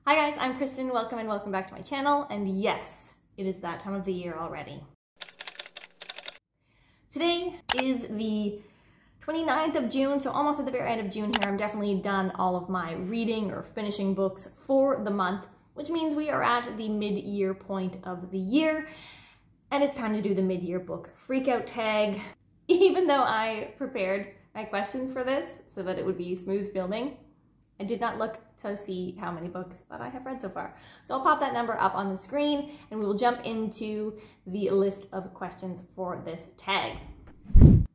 Hi guys, I'm Kristen. Welcome and welcome back to my channel. And yes, it is that time of the year already. Today is the 29th of June, so almost at the very end of June here. I'm definitely done all of my reading or finishing books for the month, which means we are at the mid-year point of the year. And it's time to do the mid-year book freakout tag. Even though I prepared my questions for this so that it would be smooth filming, I did not look to see how many books that I have read so far. So I'll pop that number up on the screen and we will jump into the list of questions for this tag.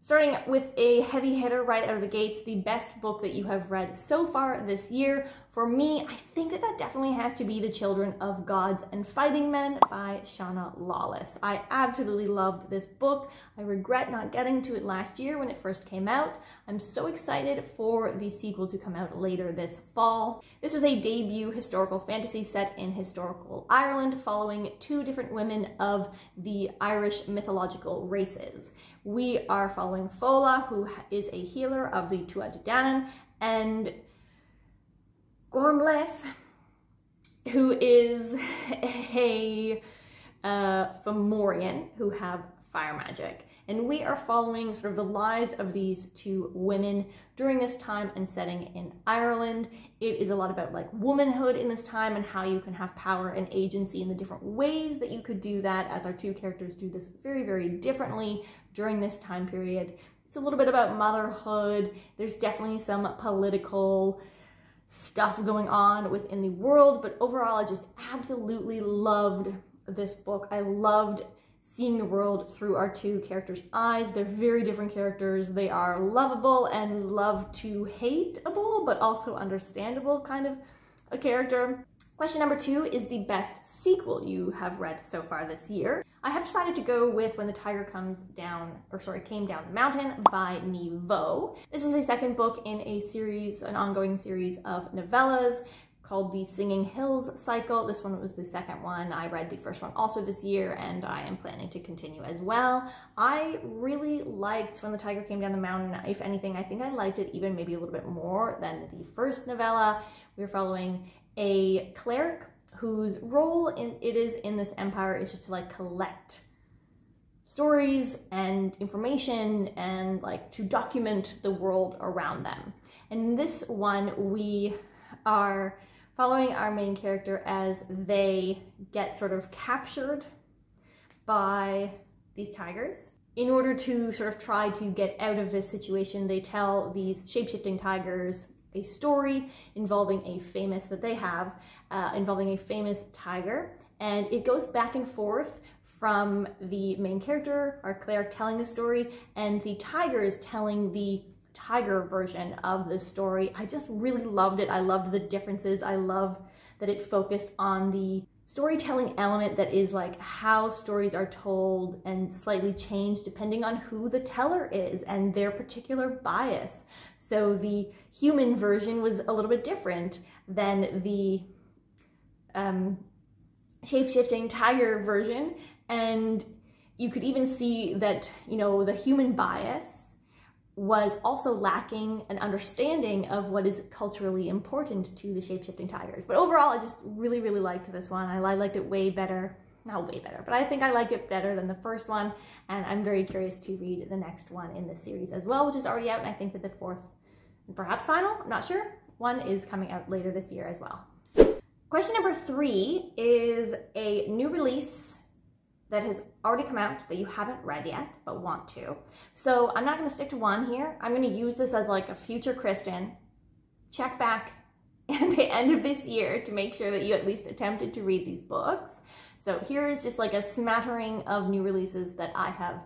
Starting with a heavy hitter right out of the gates, the best book that you have read so far this year. For me, I think that definitely has to be The Children of Gods and Fighting Men by Shauna Lawless. I absolutely loved this book. I regret not getting to it last year when it first came out. I'm so excited for the sequel to come out later this fall. This was a debut historical fantasy set in historical Ireland following two different women of the Irish mythological races. We are following Fola, who is a healer of the Tuatha Dé Danann, and Gormleth, who is a Fomorian who have fire magic. And we are following sort of the lives of these two women during this time and setting in Ireland. It is a lot about like womanhood in this time and how you can have power and agency in the different ways that you could do that, as our two characters do this very, very differently during this time period. It's a little bit about motherhood. There's definitely some political stuff going on within the world, but overall I just absolutely loved this book. I loved seeing the world through our two characters' eyes. They're very different characters. They are lovable and love to hateable, but also understandable kind of a character. Question number 2 is the best sequel you have read so far this year. I have decided to go with When the Tiger Came Down the Mountain by Nghi Vo. This is a second book in a series, an ongoing series of novellas called the Singing Hills cycle. This one was the second one. I read the first one also this year and I am planning to continue as well. I really liked When the Tiger Came Down the Mountain. If anything, I think I liked it even maybe a little bit more than the first novella. We're following a cleric whose role in this empire is just to like collect stories and information and like to document the world around them. And in this one, we are following our main character as they get sort of captured by these tigers. In order to sort of try to get out of this situation, they tell these shape-shifting tigers a story involving a famous tiger, and it goes back and forth from the main character, our cleric, telling the story, and the tigers telling the tiger version of the story. I just really loved it. I loved the differences. I love that it focused on the storytelling element that is like how stories are told and slightly changed depending on who the teller is and their particular bias. So the human version was a little bit different than the shape-shifting tiger version, and you could even see that, you know, the human bias was also lacking an understanding of what is culturally important to the shape-shifting tigers. But overall, I just really, really liked this one. I liked it way better, not way better, but I think I liked it better than the first one, and I'm very curious to read the next one in this series as well, which is already out, and I think that the fourth, and perhaps final, I'm not sure, one is coming out later this year as well. Question number 3 is a new release that has already come out that you haven't read yet, but want to. So I'm not gonna stick to one here. I'm gonna use this as like a future Kristen. Check back at the end of this year to make sure that you at least attempted to read these books. So here is just like a smattering of new releases that I have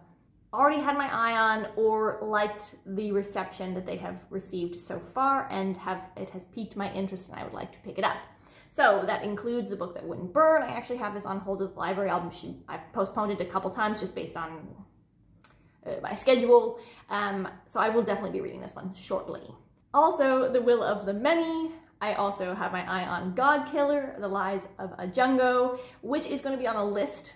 already had my eye on or liked the reception that they have received so far, and it has piqued my interest and I would like to pick it up. So that includes the book that wouldn't burn. I actually have this on hold at the library. I've postponed it a couple times just based on my schedule. So I will definitely be reading this one shortly. Also, The Will of the Many. I also have my eye on Godkiller, The Lies of Ajungo, which is going to be on a list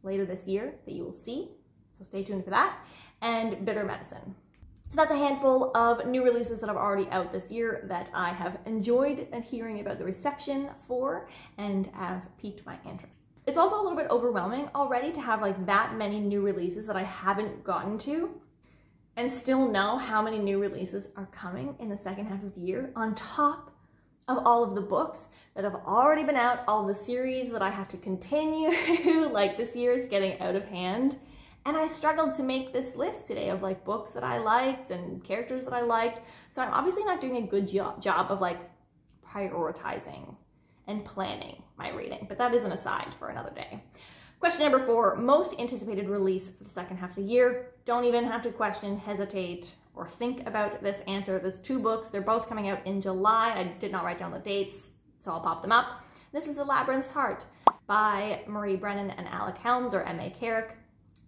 later this year that you will see. So stay tuned for that. And Bitter Medicine. So that's a handful of new releases that are already out this year that I have enjoyed and hearing about the reception for and have piqued my interest. It's also a little bit overwhelming already to have like that many new releases that I haven't gotten to and still know how many new releases are coming in the second half of the year on top of all of the books that have already been out, all the series that I have to continue. Like this year is getting out of hand. And I struggled to make this list today of like books that I liked and characters that I liked. So I'm obviously not doing a good job of like prioritizing and planning my reading, but that is an aside for another day. Question number 4, most anticipated release for the second half of the year. Don't even have to question, hesitate, or think about this answer. There's 2 books. They're both coming out in July. I did not write down the dates, so I'll pop them up. This is The Labyrinth's Heart by Marie Brennan and Alec Helms, or M.A. Carrick,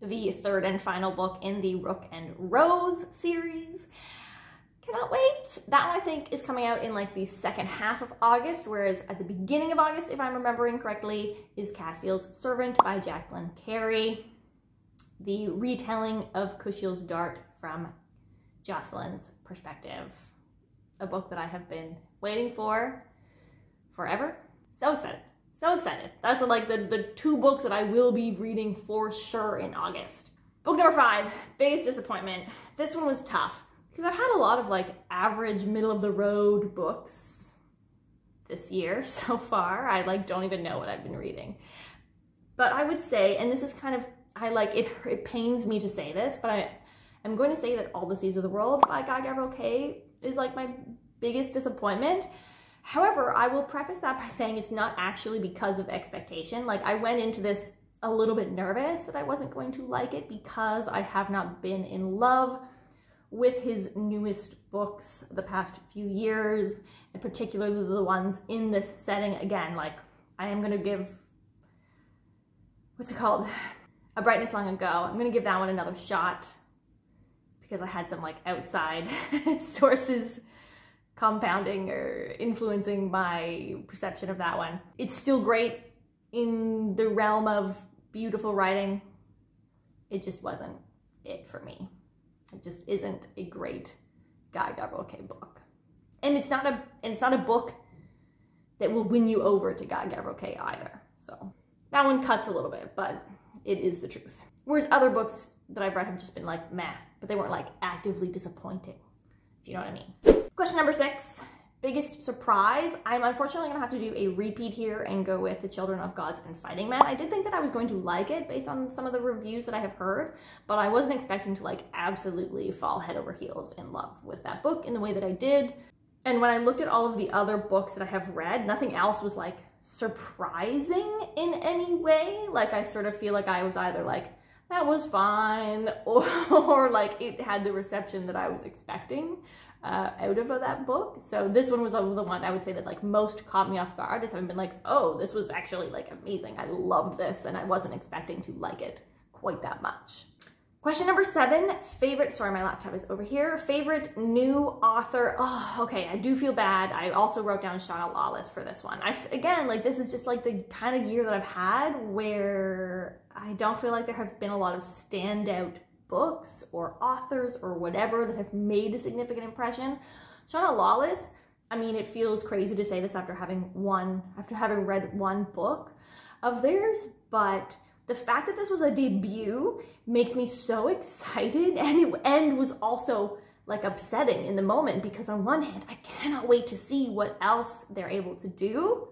the 3rd and final book in the Rook and Rose series. Cannot wait. That one I think is coming out in like the second half of August, whereas at the beginning of August, if I'm remembering correctly, is Cassiel's Servant by Jacqueline Carey, the retelling of Kushiel's Dart from Jocelyn's perspective. A book that I have been waiting for forever. So excited. So excited. That's like the 2 books that I will be reading for sure in August. Book number 5, biggest disappointment. This one was tough because I've had a lot of like average middle of the road books this year so far. I like don't even know what I've been reading. But I would say, and this is kind of, it pains me to say this, but I'm going to say that All the Seas of the World by Guy Gavriel Kay is like my biggest disappointment. However, I will preface that by saying it's not actually because of expectation. Like I went into this a little bit nervous that I wasn't going to like it because I have not been in love with his newest books the past few years, and particularly the ones in this setting. Again, like I am going to give, what's it called? A Brightness Long Ago. I'm going to give that one another shot because I had some like outside sources compounding or influencing my perception of that one. It's still great in the realm of beautiful writing. It just wasn't it for me. It just isn't a great Guy Gavriel Kay book. And it's not a book that will win you over to Guy Gavriel Kay either. So that one cuts a little bit, but it is the truth. Whereas other books that I've read have just been like meh, but they weren't like actively disappointing, if you know what I mean. Question number 6, biggest surprise. I'm unfortunately gonna have to do a repeat here and go with The Children of Gods and Fighting Men. I did think that I was going to like it based on some of the reviews that I have heard, but I wasn't expecting to like absolutely fall head over heels in love with that book in the way that I did. And when I looked at all of the other books that I have read, nothing else was like surprising in any way. Like I sort of feel like I was either like, that was fine, or like it had the reception that I was expecting out of that book. So this one was the one I would say that like most caught me off guard. I haven't been like, oh, this was actually like amazing. I loved this and I wasn't expecting to like it quite that much. Question number 7, favorite, sorry, my laptop is over here. Favorite new author. Oh, okay, I do feel bad. I also wrote down Shauna Lawless for this one. Again, like this is just like the kind of year that I've had where I don't feel like there has been a lot of standout books or authors or whatever that have made a significant impression. Shauna Lawless, I mean, it feels crazy to say this after having read one book of theirs, but the fact that this was a debut makes me so excited, and was also like upsetting in the moment because on one hand, I cannot wait to see what else they're able to do.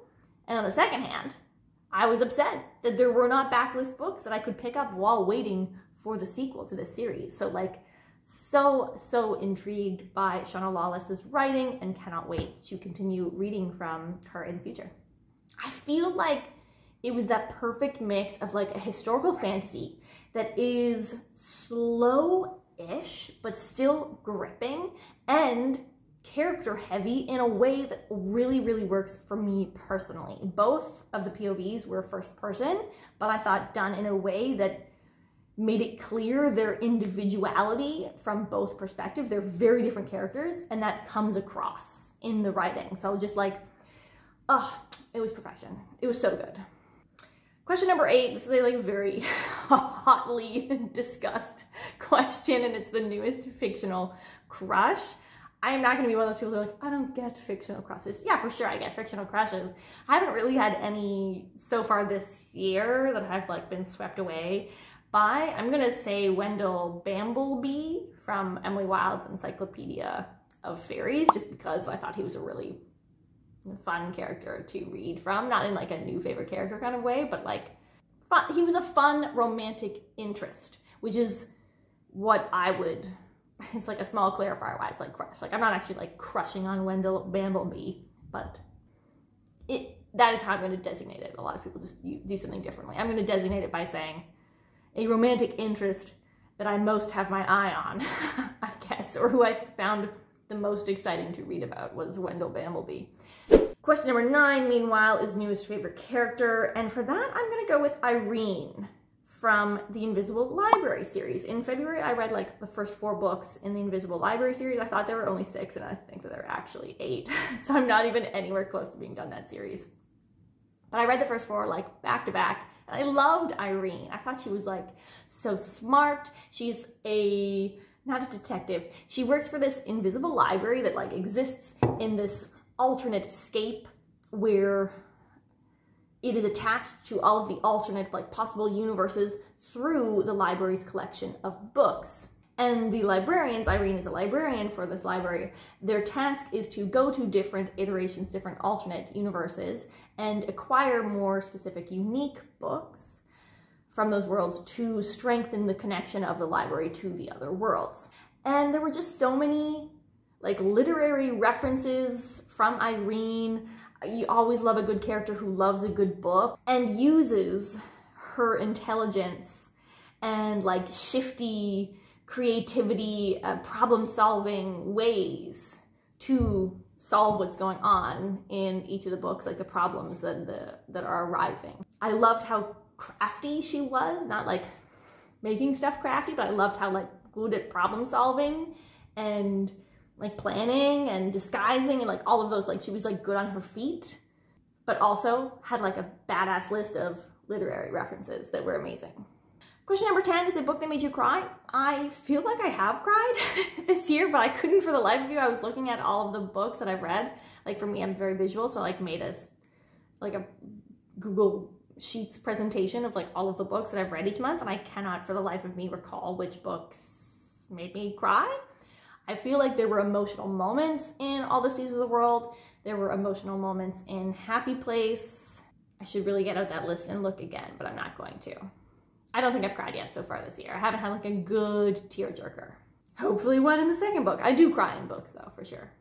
And on the second hand, I was upset that there were not backlist books that I could pick up while waiting for the sequel to this series. So like, so intrigued by Shauna Lawless's writing and cannot wait to continue reading from her in the future. I feel like it was that perfect mix of like a historical fantasy that is slow-ish, but still gripping, and character heavy in a way that really, really works for me personally. Both of the POVs were first person, but I thought done in a way that made it clear their individuality from both perspectives. They're very different characters, and that comes across in the writing. So just like, oh, it was perfection. It was so good. Question number 8, this is a very hotly discussed question, and it's the newest fictional crush. I am not going to be one of those people who are like, I don't get fictional crushes. Yeah, for sure I get fictional crushes. I haven't really had any so far this year that I've like been swept away by. I'm going to say Wendell Bamblebee from Emily Wilde's Encyclopedia of Fairies, just because I thought he was a really fun character to read from, not in like a new favorite character kind of way, but like fun. He was a fun romantic interest, which is what I would, it's like a small clarifier why it's like crush. Like I'm not actually like crushing on Wendell Bamblebee, but that is how I'm going to designate it. A lot of people just do something differently. I'm going to designate it by saying a romantic interest that I most have my eye on, I guess, or who I found the most exciting to read about was Wendell Bamblebee. Question number 9, meanwhile, is newest favorite character, and for that I'm going to go with Irene from the Invisible Library series. In February, I read like the first 4 books in the Invisible Library series. I thought there were only 6, and I think that there are actually 8. So I'm not even anywhere close to being done that series. But I read the first 4 like back to back, and I loved Irene. I thought she was like so smart. She's not a detective. She works for this invisible library that like exists in this alternate scape where it is attached to all of the alternate like possible universes through the library's collection of books. And the librarians, Irene is a librarian for this library, their task is to go to different iterations, different alternate universes, and acquire more specific, unique books from those worlds to strengthen the connection of the library to the other worlds. And there were just so many like literary references from Irene. You always love a good character who loves a good book and uses her intelligence and like shifty creativity, problem-solving ways to solve what's going on in each of the books, like the problems that are arising. I loved how crafty she was, not like making stuff crafty, but I loved how like good at problem solving and like planning and disguising and like all of those, like she was like good on her feet, but also had like a badass list of literary references that were amazing. Question number 10 is a book that made you cry. I feel like I have cried this year, but I couldn't for the life of you. I was looking at all of the books that I've read. Like for me, I'm very visual, so I like made us like a Google Sheets presentation of like all of the books that I've read each month, and I cannot for the life of me recall which books made me cry. I feel like there were emotional moments in All the Seas of the World. There were emotional moments in Happy Place. I should really get out that list and look again, but I'm not going to. I don't think I've cried yet so far this year. I haven't had like a good tearjerker. Hopefully one in the second book. I do cry in books though, for sure.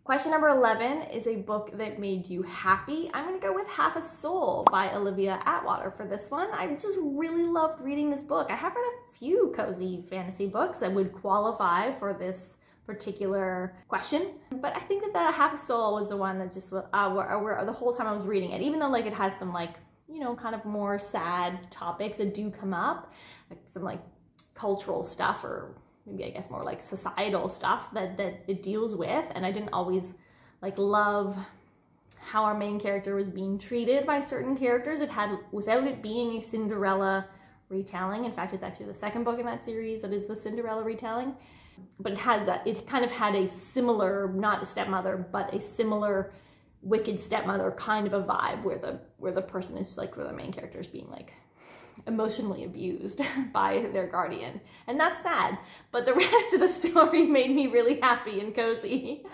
Question number 11 is a book that made you happy. I'm gonna go with Half a Soul by Olivia Atwater for this one. I just really loved reading this book. I have read a few cozy fantasy books that would qualify for this particular question, but I think that the Half a Soul was the one that just, where the whole time I was reading it, even though like it has some like, you know, kind of more sad topics that do come up, like some like cultural stuff, or maybe I guess more like societal stuff that it deals with. And I didn't always like love how our main character was being treated by certain characters. It had, without it being a Cinderella retelling, in fact, it's actually the second book in that series that is the Cinderella retelling, but it has that, it kind of had a similar, not a stepmother, but a similar wicked stepmother kind of a vibe where the person is like, where the main character is being like emotionally abused by their guardian. And that's sad, but the rest of the story made me really happy and cozy.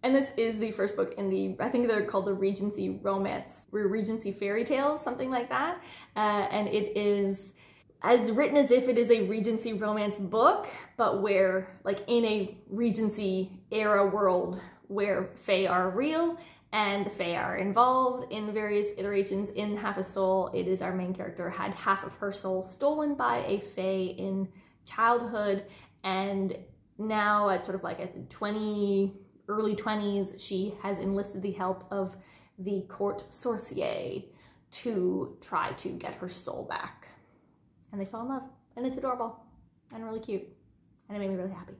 And this is the first book in the, I think they're called the Regency romance, or Regency fairy tales, something like that. And it is as written as if it is a Regency romance book, but where like in a Regency era world where fae are real and the fae are involved in various iterations. In Half a Soul, it is our main character had half of her soul stolen by a fae in childhood, and now at sort of like at the early 20s, she has enlisted the help of the court sorcier to try to get her soul back. And they fall in love, and it's adorable and really cute, and it made me really happy.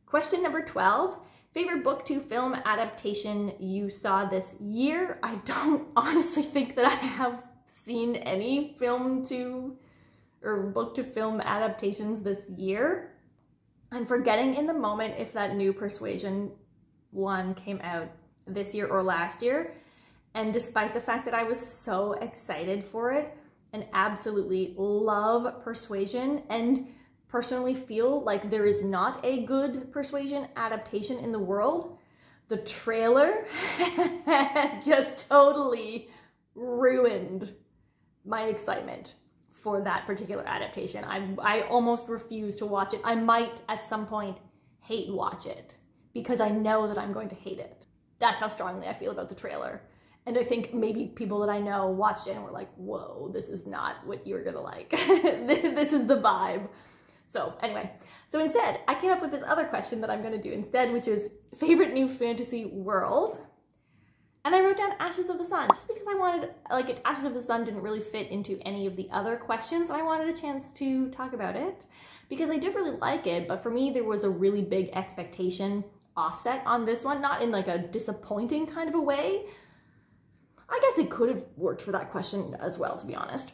Question number 12. Favorite book to film adaptation you saw this year? I don't honestly think that I have seen any film to or book to film adaptations this year. I'm forgetting in the moment if that new Persuasion one came out this year or last year. And despite the fact that I was so excited for it and absolutely love Persuasion and personally feel like there is not a good Persuasion adaptation in the world, the trailer just totally ruined my excitement for that particular adaptation. I almost refuse to watch it. I might at some point hate watch it because I know that I'm going to hate it. That's how strongly I feel about the trailer. And I think maybe people that I know watched it and were like, whoa, this is not what you're gonna like. This is the vibe. So anyway, so instead I came up with this other question that I'm gonna do instead, which is favorite new fantasy world. And I wrote down Ashes of the Sun, just because I wanted, like, Ashes of the Sun didn't really fit into any of the other questions, and I wanted a chance to talk about it, because I did really like it, but for me there was a really big expectation offset on this one, not in like a disappointing kind of a way. I guess it could have worked for that question as well, to be honest.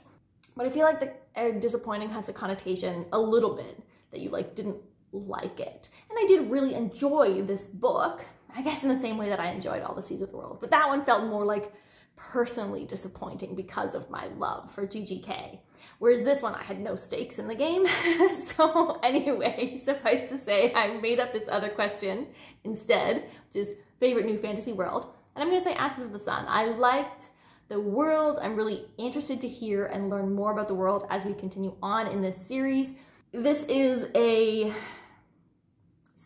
But I feel like the disappointing has a connotation a little bit that you like didn't like it. And I did really enjoy this book, I guess in the same way that I enjoyed all the Seas of the World, but that one felt more like personally disappointing because of my love for GGK. Whereas this one, I had no stakes in the game. So anyway, suffice to say, I made up this other question instead, which is favorite new fantasy world. And I'm gonna say Ashes of the Sun. I liked the world. I'm really interested to hear and learn more about the world as we continue on in this series. This is a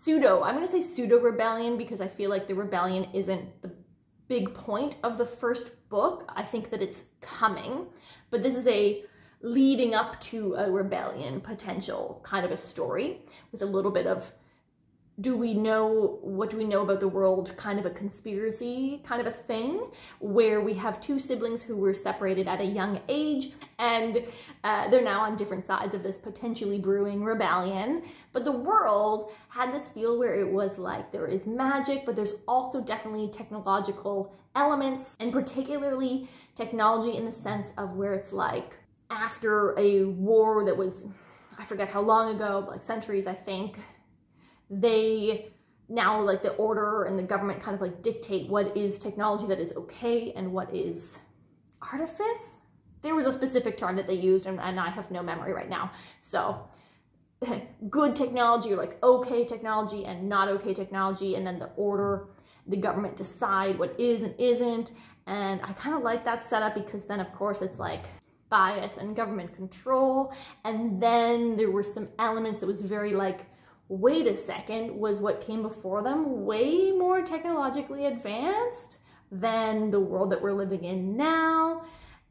I'm gonna say pseudo rebellion because I feel like the rebellion isn't the big point of the first book. I think that it's coming, but this is a leading up to a rebellion potential kind of a story with a little bit of what do we know about the world, kind of a conspiracy kind of a thing, where we have two siblings who were separated at a young age, and they're now on different sides of this potentially brewing rebellion. But the world had this feel where it was like there is magic, but there's also definitely technological elements, and particularly technology in the sense of where it's like after a war that was, I forget how long ago, but like centuries, I think, they now, like, the order and the government kind of like dictate what is technology that is okay and what is artifice. There was a specific term that they used and I have no memory right now. So good technology, or like okay technology and not okay technology, and then the order, the government decide what is and isn't. And I kind of like that setup because then of course it's like bias and government control. And then there were some elements that was very like, wait a second, was what came before them way more technologically advanced than the world that we're living in now?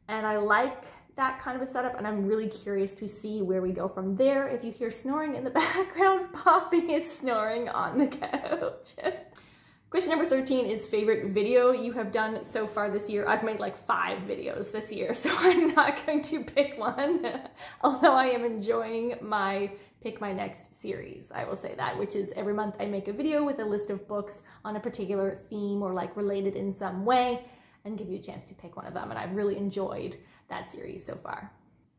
And I like that kind of a setup, and I'm really curious to see where we go from there. If you hear snoring in the background, Poppy is snoring on the couch. Question number 13 is favorite video you have done so far this year. I've made like 5 videos this year, so I'm not going to pick one, although I am enjoying my Pick My Next series, I will say that, which is every month I make a video with a list of books on a particular theme or like related in some way, and give you a chance to pick one of them, and I've really enjoyed that series so far.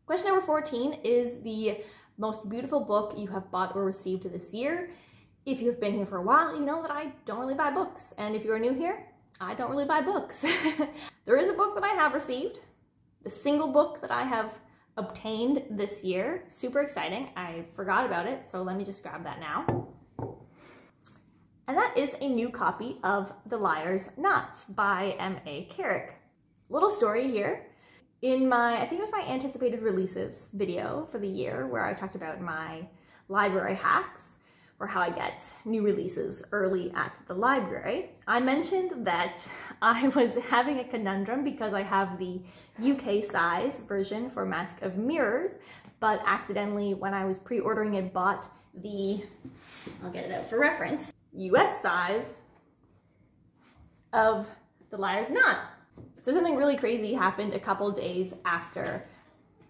Question number 14 is the most beautiful book you have bought or received this year. If you've been here for a while, you know that I don't really buy books, and if you're new here, I don't really buy books. There is a book that I have received, the single book that I have obtained this year. Super exciting. I forgot about it, so let me just grab that now. And that is a new copy of The Liar's Knot by M.A. Carrick. Little story here. In my, I think it was my anticipated releases video for the year, where I talked about my library hacks, or how I get new releases early at the library, I mentioned that I was having a conundrum because I have the UK size version for Mask of Mirrors, but accidentally when I was pre-ordering it bought the, I'll get it out for reference, US size of The Liar's Knot. So something really crazy happened a couple days after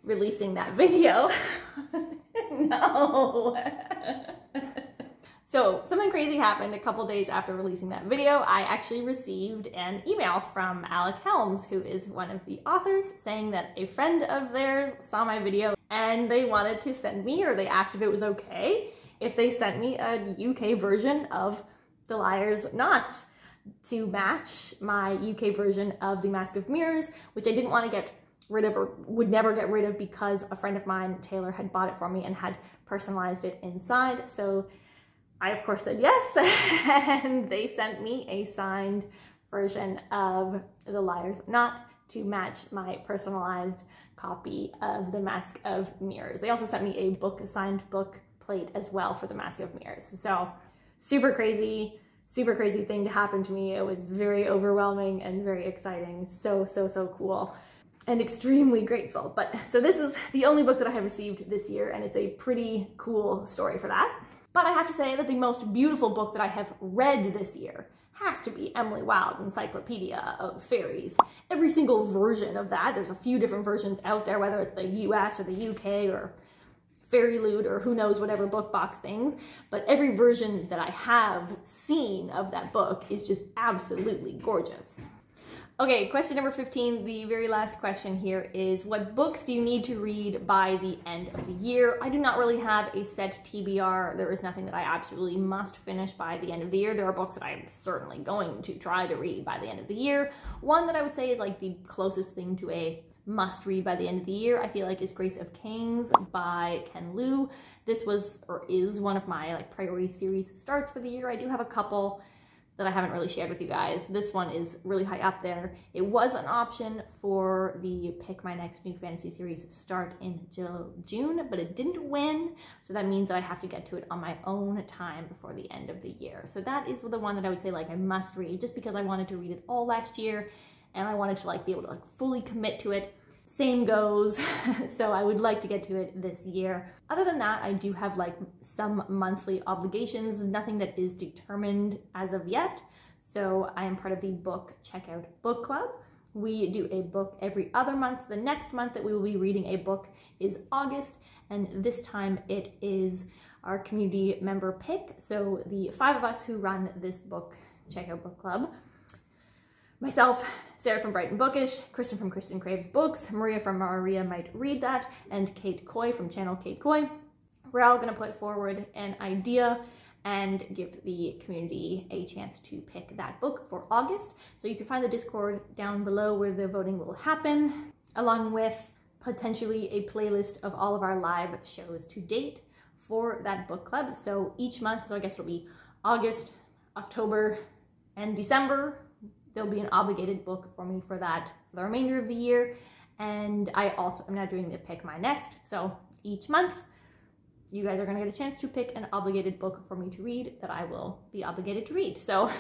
releasing that video. No. So something crazy happened a couple days after releasing that video. I actually received an email from Alec Helms, who is one of the authors, saying that a friend of theirs saw my video and they wanted to send me, or they asked if it was okay if they sent me a UK version of The Liar's Knot to match my UK version of The Mask of Mirrors, which I didn't want to get rid of or would never get rid of because a friend of mine, Taylor, had bought it for me and had personalized it inside. So I of course said yes, and they sent me a signed version of The Liar's Knot to match my personalized copy of The Mask of Mirrors. They also sent me a signed book plate as well for The Mask of Mirrors. So super crazy thing to happen to me. It was very overwhelming and very exciting. So cool and extremely grateful. But so this is the only book that I have received this year, and it's a pretty cool story for that. But I have to say that the most beautiful book that I have read this year has to be Emily Wilde's Encyclopedia of Fairies. Every single version of that, there's a few different versions out there, whether it's the US or the UK or FairyLoot or who knows, whatever book box things, but every version that I have seen of that book is just absolutely gorgeous. Okay, question number 15, the very last question here is, what books do you need to read by the end of the year? I do not really have a set TBR. There is nothing that I absolutely must finish by the end of the year. There are books that I am certainly going to try to read by the end of the year. One that I would say is like the closest thing to a must read by the end of the year, I feel like, is Grace of Kings by Ken Liu. This was, or is, one of my like priority series starts for the year. I do have a couple that I haven't really shared with you guys. This one is really high up there. It was an option for the Pick My Next New Fantasy Series start in June, but it didn't win. So that means that I have to get to it on my own time before the end of the year. So that is the one that I would say like I must read, just because I wanted to read it all last year and I wanted to like be able to like fully commit to it. Same goes, so I would like to get to it this year. Other than that, I do have like some monthly obligations, nothing that is determined as of yet. So I am part of the Book Checkout Book Club. We do a book every other month. The next month that we will be reading a book is August, and this time it is our community member pick. So the 5 of us who run this Book Checkout Book Club, myself, Sarah from Brighton Bookish, Kristen from Kristen Craves Books, Maria from Maria Might Read That, and Kate Coy from channel Kate Coy. We're all gonna put forward an idea and give the community a chance to pick that book for August. So you can find the Discord down below where the voting will happen, along with potentially a playlist of all of our live shows to date for that book club. So each month, so I guess it'll be August, October, and December, there'll be an obligated book for me for that for the remainder of the year. And I also am not doing the Pick My Next. So each month, you guys are gonna get a chance to pick an obligated book for me to read that I will be obligated to read. So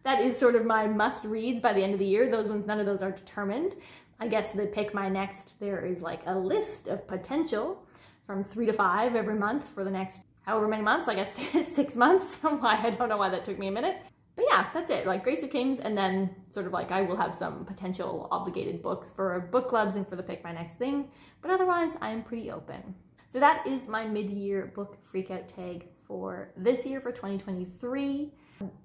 that is sort of my must reads by the end of the year. Those ones, none of those are determined. I guess the Pick My Next, there is like a list of potential from 3 to 5 every month for the next however many months, I guess 6 months. I don't know why that took me a minute. But yeah, that's it, like Grace of Kings, and then sort of like I will have some potential obligated books for book clubs and for the Pick My Next thing, but otherwise I am pretty open. So that is my mid-year book freakout tag for this year, for 2023.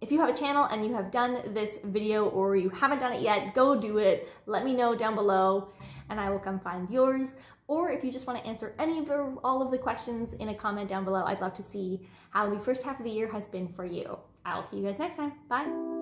If you have a channel and you have done this video or you haven't done it yet, go do it. Let me know down below and I will come find yours. Or if you just want to answer any of all of the questions in a comment down below, I'd love to see how the first half of the year has been for you. I'll see you guys next time. Bye.